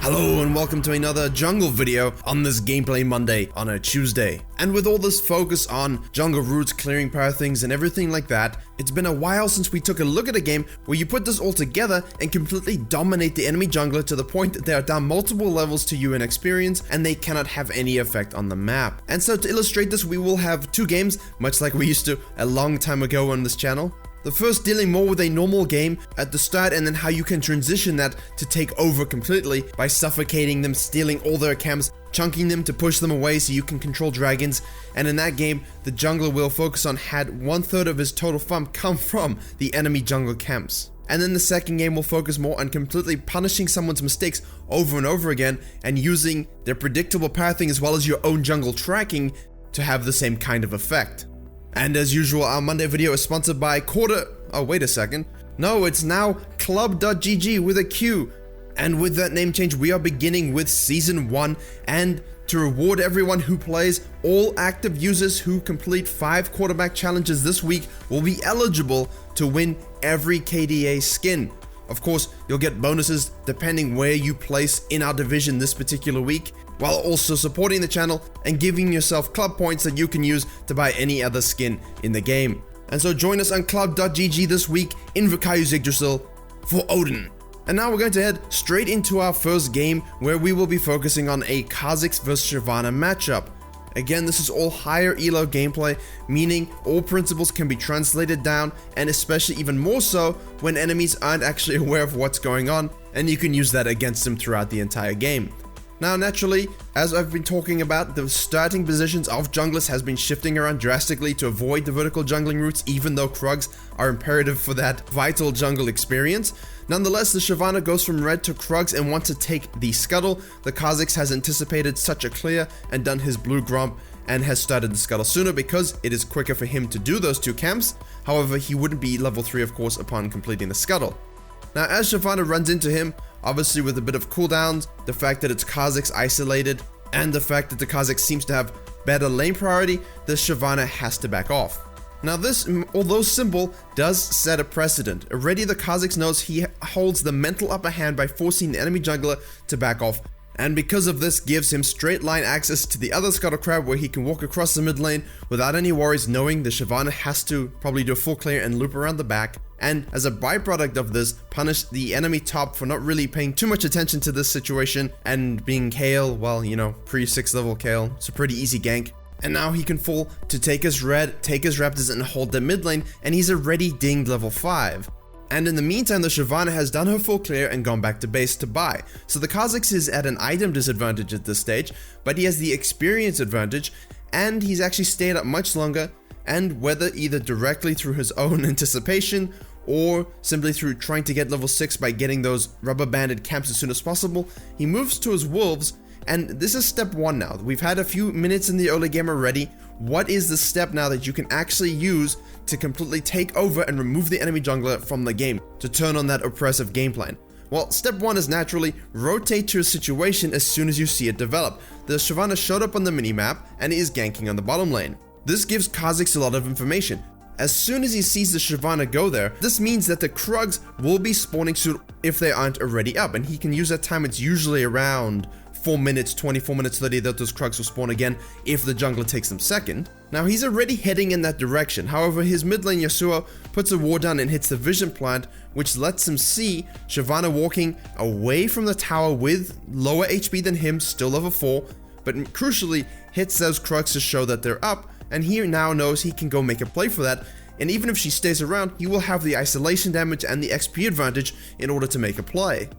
Hello and welcome to another jungle video on this Gameplay Monday on a Tuesday. And with all this focus on jungle routes, clearing power things and everything like that, it's been a while since we took a look at a game where you put this all together and completely dominate the enemy jungler to the point that they are down multiple levels to you in experience and they cannot have any effect on the map. And so to illustrate this, we will have two games, much like we used to a long time ago on this channel. The first dealing more with a normal game at the start, and then how you can transition that to take over completely by suffocating them, stealing all their camps, chunking them to push them away so you can control dragons. And in that game, the jungler we'll focus on had 1/3 of his total farm come from the enemy jungle camps. And then the second game will focus more on completely punishing someone's mistakes over and over again and using their predictable pathing as well as your own jungle tracking to have the same kind of effect. And as usual, our Monday video is sponsored by wait a second. No, it's now club.gg with a Q. And with that name change, we are beginning with Season 1. And to reward everyone who plays, all active users who complete 5 quarterback challenges this week will be eligible to win every KDA skin. Of course, you'll get bonuses depending where you place in our division this particular week, while also supporting the channel and giving yourself club points that you can use to buy any other skin in the game. And so join us on club.gg this week in Virkayu Yggdrasil for Odin. And now we're going to head straight into our first game, where we will be focusing on a Kha'zix vs Shyvana matchup. Again, this is all higher elo gameplay, meaning all principles can be translated down, and especially even more so when enemies aren't actually aware of what's going on, and you can use that against them throughout the entire game. Now naturally, as I've been talking about, the starting positions of junglers has been shifting around drastically to avoid the vertical jungling routes, even though Krugs are imperative for that vital jungle experience. Nonetheless, the Shyvana goes from red to Krugs and wants to take the scuttle. The Kha'zix has anticipated such a clear and done his blue gromp and has started the scuttle sooner because it is quicker for him to do those two camps. However, he wouldn't be level 3 of course upon completing the scuttle. Now as Shyvana runs into him, obviously with a bit of cooldowns, the fact that it's Kha'zix isolated, and the fact that the Kha'zix seems to have better lane priority, the Shyvana has to back off. Now this, although simple, does set a precedent. Already the Kha'zix knows he holds the mental upper hand by forcing the enemy jungler to back off, and because of this gives him straight line access to the other scuttle crab where he can walk across the mid lane without any worries, knowing the Shyvana has to probably do a full clear and loop around the back. And as a byproduct of this, punish the enemy top for not really paying too much attention to this situation and being Kale, well, you know, pre 6th level Kale, it's a pretty easy gank. And now he can fall to take his red, take his raptors and hold the mid lane, and he's already dinged level 5. And in the meantime, the Shyvana has done her full clear and gone back to base to buy. So the Kha'zix is at an item disadvantage at this stage, but he has the experience advantage, and he's actually stayed up much longer, and whether either directly through his own anticipation or simply through trying to get level 6 by getting those rubber banded camps as soon as possible, he moves to his wolves. And this is step 1 now. We've had a few minutes in the early game already. What is the step now that you can actually use to completely take over and remove the enemy jungler from the game to turn on that oppressive game plan? Well, step 1 is naturally rotate to a situation as soon as you see it develop. The Shyvana showed up on the minimap and is ganking on the bottom lane. This gives Kha'zix a lot of information. As soon as he sees the Shyvana go there, this means that the Krugs will be spawning soon if they aren't already up, and he can use that time. It's usually around 4 minutes, 24 minutes 30 that those Krugs will spawn again if the jungler takes them second. Now he's already heading in that direction. However, his mid lane Yasuo puts a ward down and hits the vision plant, which lets him see Shyvana walking away from the tower with lower HP than him, still level 4, but crucially hits those Krugs to show that they're up, and he now knows he can go make a play for that. And even if she stays around, he will have the isolation damage and the XP advantage in order to make a play.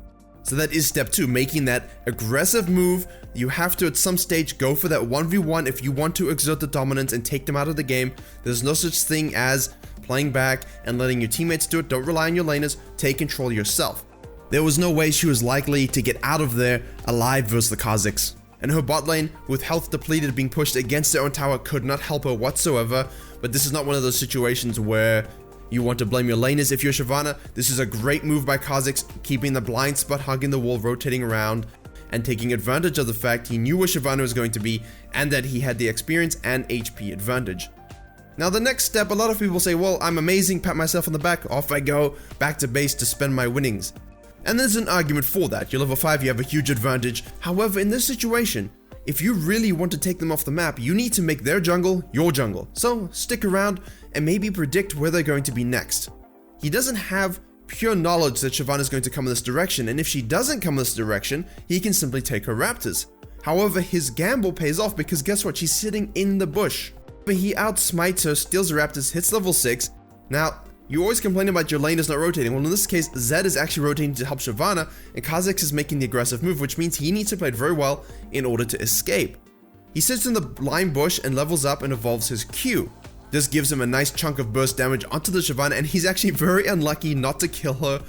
So that is step 2, making that aggressive move. You have to at some stage go for that 1v1 if you want to exert the dominance and take them out of the game. There's no such thing as playing back and letting your teammates do it. Don't rely on your laners, take control yourself. There was no way she was likely to get out of there alive versus the Kha'zix. And her bot lane, with health depleted, being pushed against their own tower, could not help her whatsoever. But this is not one of those situations where you want to blame your laners if you're Shyvana. This is a great move by Kha'zix, keeping the blind spot, hugging the wall, rotating around, and taking advantage of the fact he knew where Shyvana was going to be and that he had the experience and HP advantage. Now the next step, a lot of people say, well, I'm amazing, pat myself on the back, off I go, back to base to spend my winnings. And there's an argument for that. You're level 5, you have a huge advantage. However, in this situation, if you really want to take them off the map, you need to make their jungle your jungle. So stick around and maybe predict where they're going to be next. He doesn't have pure knowledge that Shyvana is going to come in this direction, and if she doesn't come in this direction, he can simply take her raptors. However, his gamble pays off because guess what? She's sitting in the bush. But he outsmites her, steals the raptors, hits level 6. Now, you always complain about your lane is not rotating. Well, in this case, Zed is actually rotating to help Shyvana, and Kha'zix is making the aggressive move, which means he needs to play it very well in order to escape. He sits in the lime bush and levels up and evolves his Q. This gives him a nice chunk of burst damage onto the Shyvana, and he's actually very unlucky not to kill her.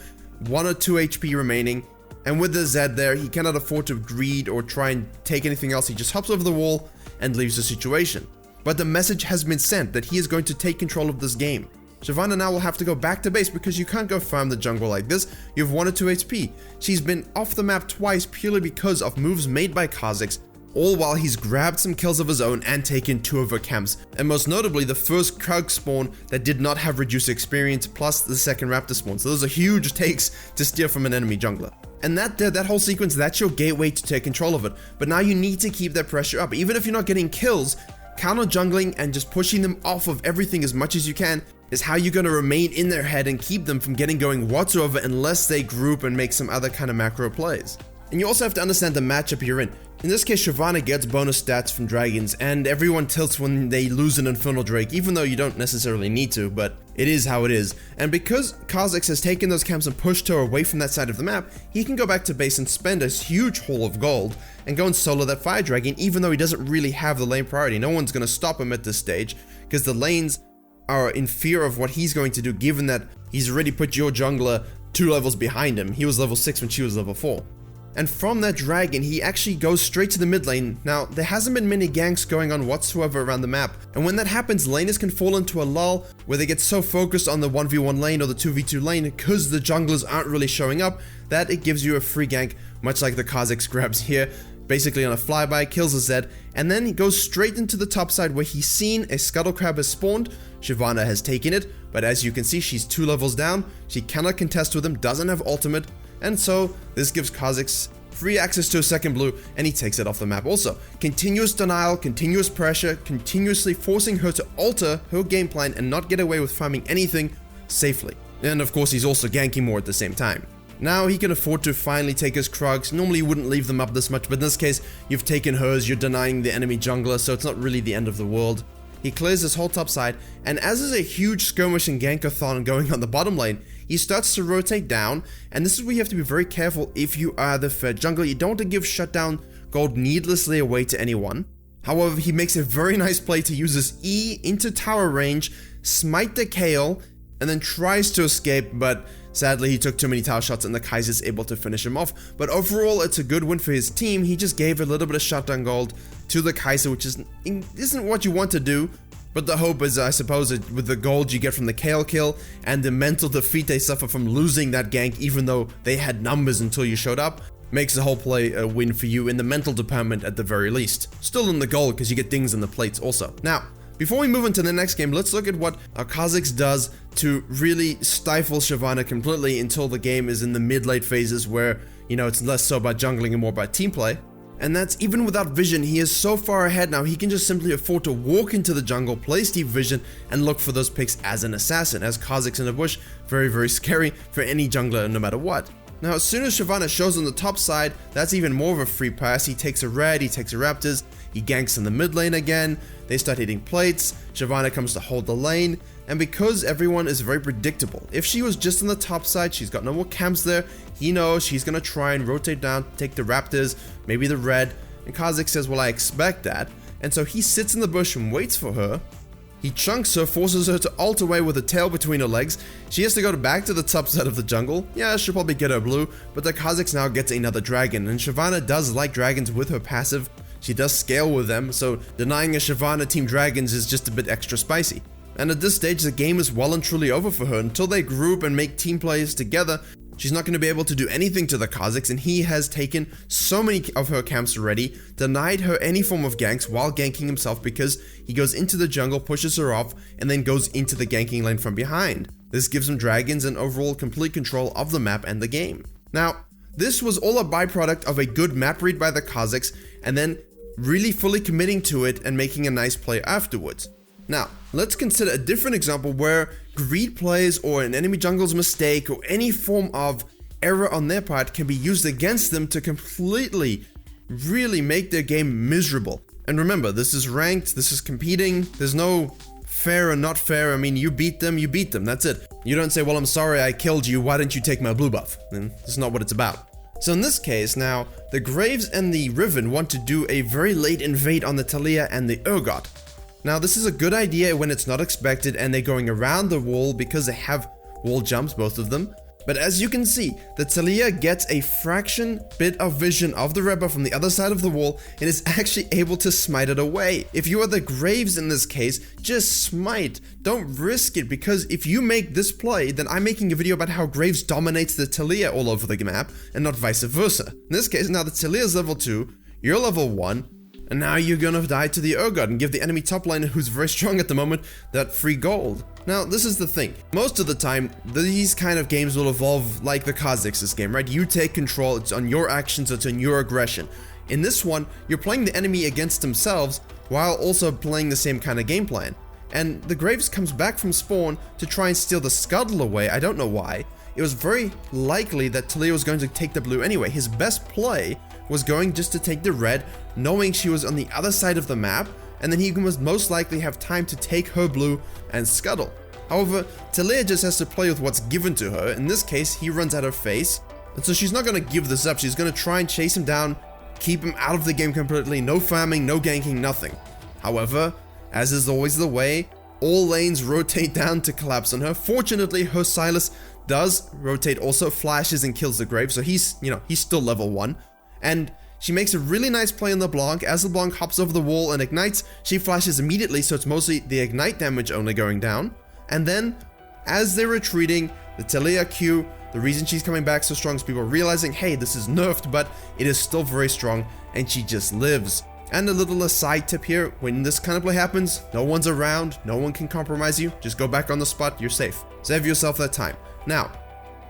1 or 2 HP remaining. And with the Zed there, he cannot afford to greed or try and take anything else. He just hops over the wall and leaves the situation. But the message has been sent that he is going to take control of this game. Shyvana now will have to go back to base because you can't go farm the jungle like this. You have 1 or 2 HP. She's been off the map twice purely because of moves made by Kha'zix, all while he's grabbed some kills of his own and taken 2 of her camps. And most notably, the first Krug spawn that did not have reduced experience, plus the second Raptor spawn. So those are huge takes to steal from an enemy jungler. And that whole sequence, that's your gateway to take control of it. But now you need to keep that pressure up. Even if you're not getting kills, counter jungling and just pushing them off of everything as much as you can is how you're going to remain in their head and keep them from getting going whatsoever unless they group and make some other kind of macro plays. And you also have to understand the matchup you're in. In this case, Shyvana gets bonus stats from dragons, and everyone tilts when they lose an Infernal Drake, even though you don't necessarily need to, but it is how it is. And because Kha'zix has taken those camps and pushed her away from that side of the map, he can go back to base and spend a huge haul of gold and go and solo that fire dragon, even though he doesn't really have the lane priority. No one's going to stop him at this stage, because the lanes are in fear of what he's going to do, given that he's already put your jungler 2 levels behind him. He was level 6 when she was level 4. And from that dragon, he actually goes straight to the mid lane. Now, there hasn't been many ganks going on whatsoever around the map, and when that happens, laners can fall into a lull where they get so focused on the 1v1 lane or the 2v2 lane because the junglers aren't really showing up that it gives you a free gank, much like the Kha'zix grabs here, basically on a flyby, kills a Zed, and then he goes straight into the top side where he's seen a Scuttle Crab has spawned. Shyvana has taken it, but as you can see, she's 2 levels down, she cannot contest with him, doesn't have ultimate, and so this gives Kha'zix free access to a second blue, and he takes it off the map also. Continuous denial, continuous pressure, continuously forcing her to alter her game plan and not get away with farming anything safely. And of course, he's also ganking more at the same time. Now he can afford to finally take his Krugs. Normally you wouldn't leave them up this much, but in this case, you've taken hers, you're denying the enemy jungler, so it's not really the end of the world. He clears this whole top side, and as there's a huge skirmish and gankathon going on the bottom lane, he starts to rotate down, and this is where you have to be very careful if you are the fed jungler. You don't want to give shutdown gold needlessly away to anyone. However, he makes a very nice play to use his E into tower range, smite the Kayle, and then tries to escape, but sadly he took too many tower shots and the Kaiser's able to finish him off. But overall, it's a good win for his team. He just gave a little bit of shutdown gold to the Kaiser, which isn't what you want to do. But the hope is, I suppose, with the gold you get from the Kayle kill and the mental defeat they suffer from losing that gank, even though they had numbers until you showed up, makes the whole play a win for you in the mental department at the very least. Still in the gold because you get things in the plates also. Now, before we move into the next game, let's look at what Kha'zix does to really stifle Shyvana completely until the game is in the mid-late phases where, it's less so about jungling and more about team play. And that's even without vision. He is so far ahead now, he can just simply afford to walk into the jungle, place deep vision, and look for those picks as an assassin. As Kha'zix in the bush, very, very scary for any jungler no matter what. Now, as soon as Shyvana shows on the top side, that's even more of a free pass. He takes a red, he takes a raptors, he ganks in the mid lane again, they start hitting plates, Shyvana comes to hold the lane, and because everyone is very predictable, if she was just on the top side, she's got no more camps there, he knows she's gonna try and rotate down, take the raptors, maybe the red, and Kha'zix says, well, I expect that, and so he sits in the bush and waits for her. He chunks her, forces her to ult away with a tail between her legs. She has to go back to the top side of the jungle. Yeah, she'll probably get her blue, but the Kha'zix now gets another dragon, and Shyvana does like dragons with her passive. She does scale with them, so denying a Shyvana team dragons is just a bit extra spicy. And at this stage, the game is well and truly over for her. Until they group and make team plays together, she's not going to be able to do anything to the Kha'zix, and he has taken so many of her camps already, denied her any form of ganks while ganking himself because he goes into the jungle, pushes her off, and then goes into the ganking lane from behind. This gives him dragons and overall complete control of the map and the game. Now, this was all a byproduct of a good map read by the Kha'zix, and then really fully committing to it and making a nice play afterwards. Now, let's consider a different example where greed plays or an enemy jungle's mistake or any form of error on their part can be used against them to completely, really make their game miserable. And remember, this is ranked, this is competing, there's no fair or not fair. I mean, you beat them, that's it. You don't say, well, I'm sorry I killed you, why didn't you take my blue buff? And that's not what it's about. So in this case, now, the Graves and the Riven want to do a very late invade on the Taliyah and the Urgot. Now, this is a good idea when it's not expected and they're going around the wall because they have wall jumps, both of them. But as you can see, the Taliyah gets a fraction bit of vision of the Rebel from the other side of the wall and is actually able to smite it away. If you are the Graves in this case, just smite. Don't risk it, because if you make this play, then I'm making a video about how Graves dominates the Taliyah all over the map and not vice versa. In this case, now the Taliyah is level 2, you're level 1, and now you're gonna die to the Urgot and give the enemy top laner, who's very strong at the moment, that free gold. Now, this is the thing. Most of the time, these kind of games will evolve like the Kha'zix's game, right? You take control, it's on your actions, it's on your aggression. In this one, you're playing the enemy against themselves while also playing the same kind of game plan. And the Graves comes back from spawn to try and steal the scuttle away. I don't know why. It was very likely that Taliyah was going to take the blue anyway. His best play was going just to take the red, knowing she was on the other side of the map, and then he must most likely have time to take her blue and scuttle. However, Taliyah just has to play with what's given to her. In this case, he runs at her face, and so she's not going to give this up. She's going to try and chase him down, keep him out of the game completely, no farming, no ganking, nothing. However, as is always the way, all lanes rotate down to collapse on her. Fortunately, her Sylas does rotate, also flashes and kills the Grave, so he's still level 1. And she makes a really nice play on the Blanc. As the Blanc hops over the wall and ignites, she flashes immediately, so it's mostly the ignite damage only going down. And then, as they're retreating, the Taliyah Q, the reason she's coming back so strong is people realizing, hey, this is nerfed, but it is still very strong, and she just lives. And a little aside tip here, when this kind of play happens, no one's around, no one can compromise you, just go back on the spot, you're safe. Save yourself that time. Now,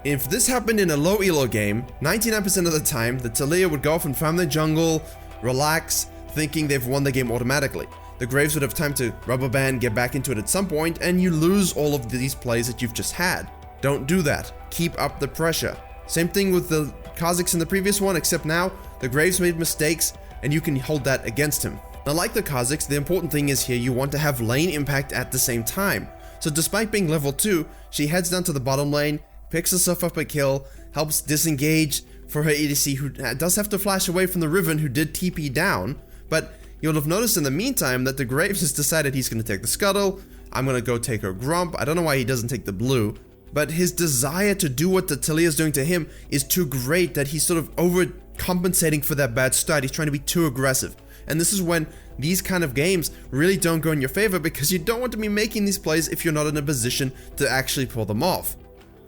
if this happened in a low elo game, 99% of the time, the Taliyah would go off and farm their jungle, relax, thinking they've won the game automatically. The Graves would have time to rubber band, get back into it at some point, and you lose all of these plays that you've just had. Don't do that. Keep up the pressure. Same thing with the Kha'zix in the previous one, except now, the Graves made mistakes, and you can hold that against him. Now, like the Kha'zix, the important thing is here you want to have lane impact at the same time. So despite being level 2, she heads down to the bottom lane, picks herself up a kill, helps disengage for her ADC, who does have to flash away from the Riven, who did TP down, but you'll have noticed in the meantime that the Graves has decided he's going to take the scuttle. I'm going to go take her Grump. I don't know why he doesn't take the blue, but his desire to do what the Taliyah is doing to him is too great that he's sort of overcompensating for that bad start. He's trying to be too aggressive. And this is when these kind of games really don't go in your favor, because you don't want to be making these plays if you're not in a position to actually pull them off.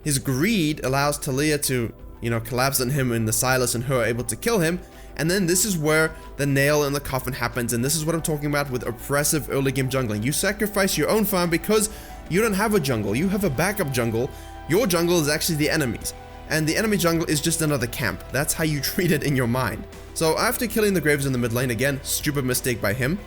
His greed allows Taliyah to, collapse on him, and the Sylas and her are able to kill him. And then this is where the nail in the coffin happens, and this is what I'm talking about with oppressive early game jungling. You sacrifice your own farm because you don't have a jungle, you have a backup jungle. Your jungle is actually the enemy's, and the enemy jungle is just another camp. That's how you treat it in your mind. So after killing the Graves in the mid lane, again, stupid mistake by him,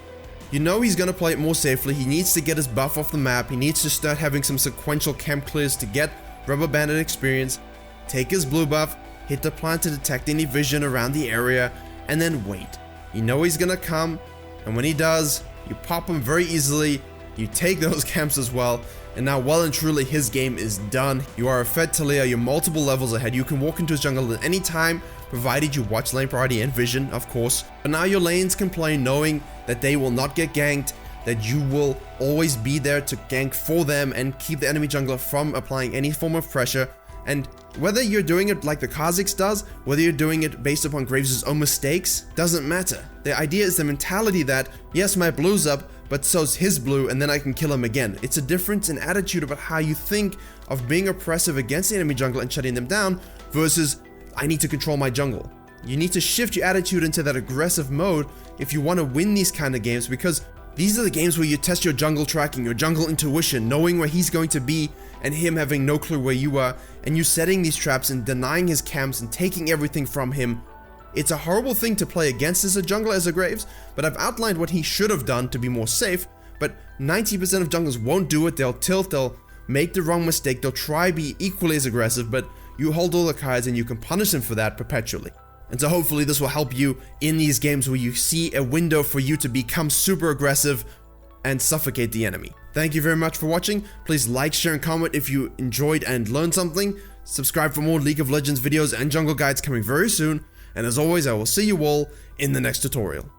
you know he's gonna play it more safely. He needs to get his buff off the map, he needs to start having some sequential camp clears to get rubber banded experience, take his blue buff, hit the plant to detect any vision around the area, and then wait. You know he's gonna come, and when he does, you pop him very easily, you take those camps as well, and now well and truly his game is done. You are a fed Taliyah, you're multiple levels ahead, you can walk into his jungle at any time, provided you watch lane priority and vision, of course. But now your lanes can play knowing that they will not get ganked, that you will always be there to gank for them and keep the enemy jungler from applying any form of pressure. And whether you're doing it like the Kha'zix does, whether you're doing it based upon Graves' own mistakes, doesn't matter. The idea is the mentality that, yes, my blue's up, but so's his blue, and then I can kill him again. It's a difference in attitude about how you think of being oppressive against the enemy jungler and shutting them down versus, I need to control my jungle. You need to shift your attitude into that aggressive mode if you want to win these kind of games, because These are the games where you test your jungle tracking, your jungle intuition, knowing where he's going to be and him having no clue where you are, and you setting these traps and denying his camps and taking everything from him. It's a horrible thing to play against as a jungler as a Graves, but I've outlined what he should have done to be more safe, but 90% of junglers won't do it. They'll tilt, they'll make the wrong mistake, they'll try be equally as aggressive, but you hold all the cards and you can punish them for that perpetually. And so hopefully this will help you in these games where you see a window for you to become super aggressive and suffocate the enemy. Thank you very much for watching. Please like, share, and comment if you enjoyed and learned something. Subscribe for more League of Legends videos and jungle guides coming very soon. And as always, I will see you all in the next tutorial.